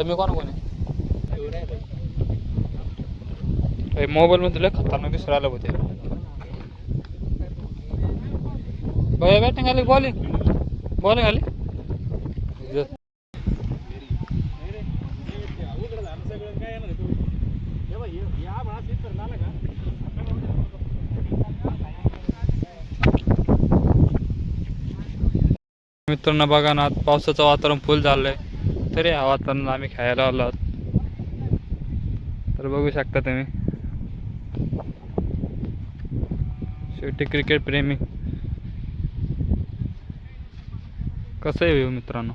मी कोण आहे मोबाईल मध्ये लय खतरनाक दिसू राहिलं होते. भैया बॅटिंग आली बॉलिंग आली. मित्रांनो बघा ना, पावसाचं वातावरण फुल झालंय तरी ह्या वातावरण आम्ही खेळायला आलो आहोत. तर बघू शकता तुम्ही, शेवटी क्रिकेट प्रेमी कसं आहे मित्रांनो.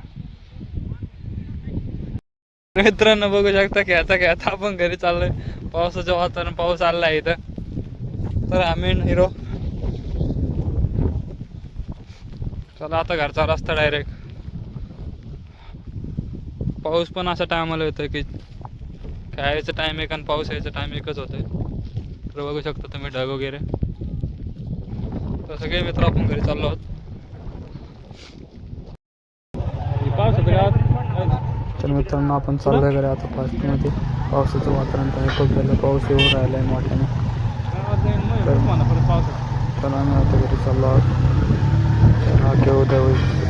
बघू शकता खेळता आपण घरी चाललोय. पावसाचं वातावरण, पाऊस आलाय इथं. तर आम्ही हिरो चला आता घरचा रस्ता डायरेक्ट. पाऊस पण असा टायमाला येतोय की खेळायचं टाइम एक आणि पाऊस यायचं टाइम एकच होतोय. तर बघू शकता तुम्ही ढग वगैरे. तर सगळे मित्र आपण घरी चाललो आहोत. तर मित्रांनो आपण चाललोय घरी आता फास्टमध्ये. पावसाचं वातावरण काय खूप झालं, पाऊस येऊन राहिला आहे मोठ्याने. तर आम्ही आता घरी चाललो आहोत. हा उद्या होईल.